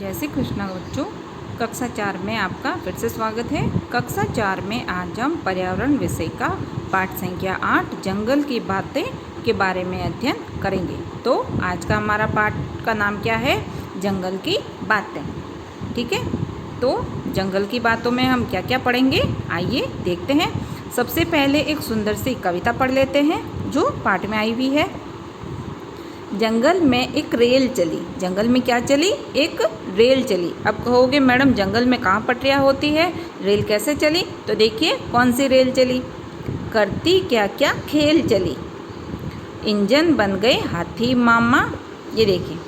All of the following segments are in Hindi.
जय श्री कृष्णा बच्चों। कक्षा 4 में आपका फिर से स्वागत है। कक्षा 4 में आज हम पर्यावरण विषय का पाठ संख्या 8 जंगल की बातें के बारे में अध्ययन करेंगे। तो आज का हमारा पाठ का नाम क्या है? जंगल की बातें। ठीक है, तो जंगल की बातों में हम क्या क्या पढ़ेंगे, आइए देखते हैं। सबसे पहले एक सुंदर सी कविता पढ़ लेते हैं जो पाठ में आई हुई है। जंगल में एक रेल चली। जंगल में क्या चली? एक रेल चली। अब कहोगे मैडम जंगल में कहाँ पटरियाँ होती है, रेल कैसे चली? तो देखिए कौन सी रेल चली। करती क्या क्या खेल चली, इंजन बन गए हाथी मामा। ये देखिए,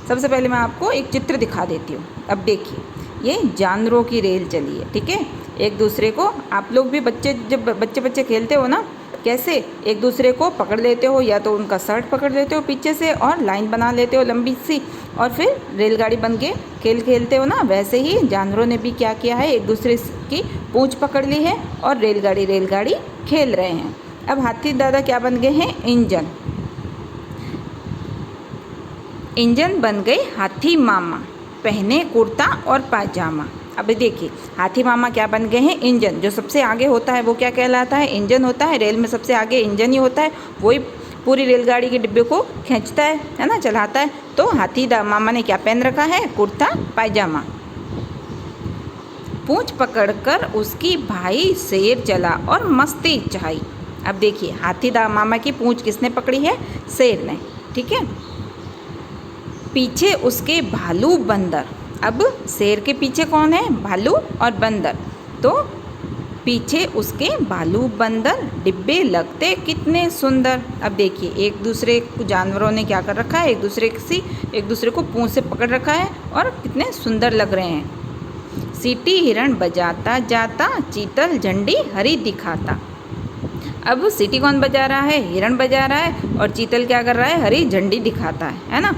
सबसे पहले मैं आपको एक चित्र दिखा देती हूँ। अब देखिए ये जानवरों की रेल चली है। ठीक है, एक दूसरे को आप लोग भी जब बच्चे खेलते हो ना, कैसे एक दूसरे को पकड़ लेते हो, या तो उनका शर्ट पकड़ लेते हो पीछे से और लाइन बना लेते हो लंबी सी, और फिर रेलगाड़ी बन के खेलते हो ना, वैसे ही जानवरों ने भी क्या किया है, एक दूसरे की पूंछ पकड़ ली है और रेलगाड़ी खेल रहे हैं। अब हाथी दादा क्या बन गए हैं? इंजन बन गए हाथी मामा, पहने कुर्ता और पायजामा। अब देखिए हाथी मामा क्या बन गए हैं? इंजन। जो सबसे आगे होता है वो क्या कहलाता है? इंजन होता है। रेल में सबसे आगे इंजन ही होता है, वही पूरी रेलगाड़ी के डिब्बे को खींचता है ना, चलाता है। तो हाथी मामा ने क्या पहन रखा है? कुर्ता पायजामा। पूंछ पकड़कर उसकी भाई शेर चला और मस्ती चाही। अब देखिए हाथी मामा की पूंछ किसने पकड़ी है? शेर ने। ठीक है, पीछे उसके भालू बंदर। अब शेर के पीछे कौन है? भालू और बंदर। तो पीछे उसके भालू बंदर, डिब्बे लगते कितने सुंदर। अब देखिए एक दूसरे जानवरों ने क्या कर रखा है? एक दूसरे को पूंछ से पकड़ रखा है और कितने सुंदर लग रहे हैं। सीटी हिरण बजाता जाता, चीतल झंडी हरी दिखाता। अब सीटी कौन बजा रहा है? हिरण बजा रहा है, और चीतल क्या कर रहा है? हरी झंडी दिखाता है ना।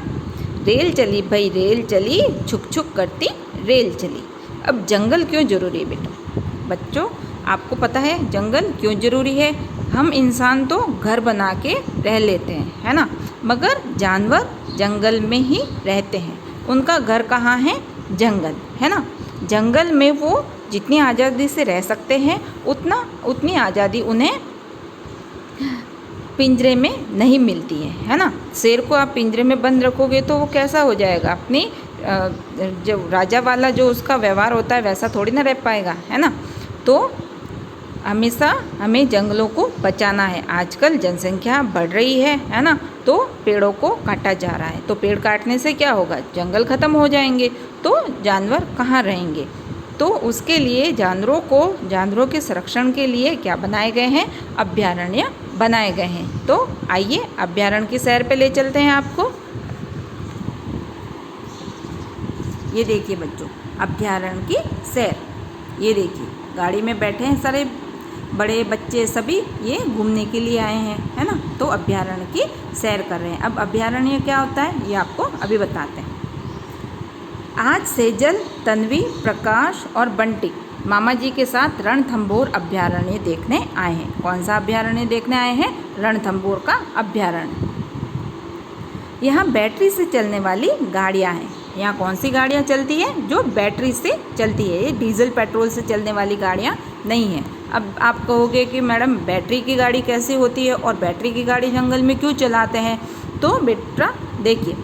रेल चली भाई रेल चली, छुक छुक करती रेल चली। अब जंगल क्यों जरूरी है बेटा? बच्चों आपको पता है जंगल क्यों जरूरी है? हम इंसान तो घर बना के रह लेते हैं, है ना, मगर जानवर जंगल में ही रहते हैं। उनका घर कहाँ है? जंगल, है ना। जंगल में वो जितनी आज़ादी से रह सकते हैं उतनी आज़ादी उन्हें पिंजरे में नहीं मिलती है ना। शेर को आप पिंजरे में बंद रखोगे तो वो कैसा हो जाएगा? अपनी जो राजा वाला जो उसका व्यवहार होता है वैसा थोड़ी ना रह पाएगा, है ना। तो हमेशा हमें जंगलों को बचाना है। आजकल जनसंख्या बढ़ रही है ना, तो पेड़ों को काटा जा रहा है। तो पेड़ काटने से क्या होगा? जंगल ख़त्म हो जाएंगे, तो जानवर कहाँ रहेंगे? तो उसके लिए जानवरों के संरक्षण के लिए क्या बनाए गए हैं? अभयारण्य बनाए गए हैं। तो आइए अभयारण्य की सैर पे ले चलते हैं आपको। ये देखिए बच्चों, अभयारण्य की सैर। ये देखिए गाड़ी में बैठे हैं सारे बड़े बच्चे, सभी ये घूमने के लिए आए हैं, है ना। तो अभयारण्य की सैर कर रहे हैं। अब अभयारण्य क्या होता है ये आपको अभी बताते हैं। आज सेजल, तन्वी, प्रकाश और बंटी मामा जी के साथ रणथंभौर अभयारण्य देखने आए हैं। कौन सा अभयारण्य देखने आए हैं? रणथंभौर का अभयारण्य। यहाँ बैटरी से चलने वाली गाड़ियाँ हैं। यहाँ कौन सी गाड़ियाँ चलती हैं? जो बैटरी से चलती है। ये डीजल पेट्रोल से चलने वाली गाड़ियाँ नहीं हैं। अब आप कहोगे कि मैडम बैटरी की गाड़ी कैसे होती है और बैटरी की गाड़ी जंगल में क्यों चलाते हैं? तो बेटा देखिए,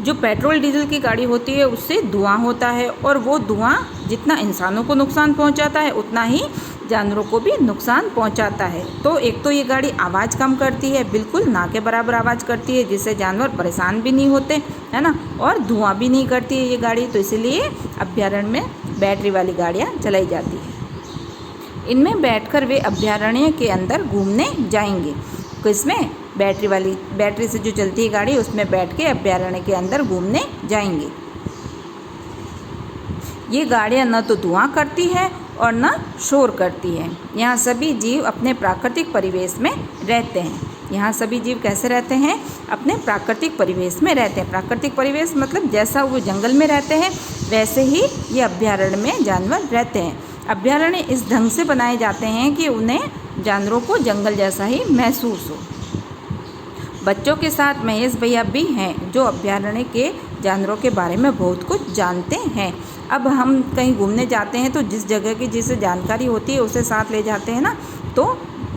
जो पेट्रोल डीजल की गाड़ी होती है उससे धुआं होता है, और वो धुआं जितना इंसानों को नुकसान पहुंचाता है उतना ही जानवरों को भी नुकसान पहुंचाता है। तो एक तो ये गाड़ी आवाज़ कम करती है, बिल्कुल ना के बराबर आवाज़ करती है, जिससे जानवर परेशान भी नहीं होते, है ना, और धुआं भी नहीं करती है ये गाड़ी। तो इसलिए अभयारण्य में बैटरी वाली गाड़ियाँ चलाई जाती है। इनमें बैठकर वे अभयारण्य के अंदर घूमने जाएंगे। किसमें? बैटरी से जो चलती है गाड़ी, उसमें बैठ के अभयारण्य के अंदर घूमने जाएंगे। ये गाड़ियाँ न तो धुआं करती है और न शोर करती है। यहाँ सभी जीव अपने प्राकृतिक परिवेश में रहते हैं। यहाँ सभी जीव कैसे रहते हैं? अपने प्राकृतिक परिवेश में रहते हैं। प्राकृतिक परिवेश मतलब जैसा वो जंगल में रहते हैं वैसे ही ये अभयारण्य में जानवर रहते हैं। अभयारण्य इस ढंग से बनाए जाते हैं कि उन्हें जानवरों को जंगल जैसा ही महसूस हो। बच्चों के साथ महेश भैया भी हैं जो अभयारण्य के जानवरों के बारे में बहुत कुछ जानते हैं। अब हम कहीं घूमने जाते हैं तो जिस जगह की जिसे जानकारी होती है उसे साथ ले जाते हैं ना। तो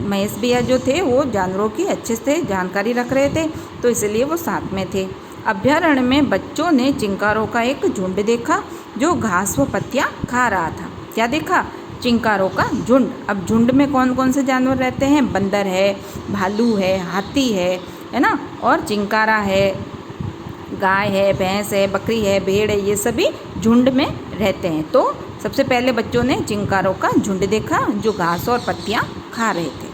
महेश भैया जो थे वो जानवरों की अच्छे से जानकारी रख रहे थे, तो इसलिए वो साथ में थे। अभ्यारण्य में बच्चों ने चिंकारों का एक झुंड देखा जो घास व पत्तियाँ खा रहा था। क्या देखा? चिंकारों का झुंड। अब झुंड में कौन कौन से जानवर रहते हैं? बंदर है, भालू है, हाथी है ना, और चिंकारा है, गाय है, भैंस है, बकरी है, भेड़ है, ये सभी झुंड में रहते हैं। तो सबसे पहले बच्चों ने चिंकारों का झुंड देखा जो घास और पत्तियाँ खा रहे थे।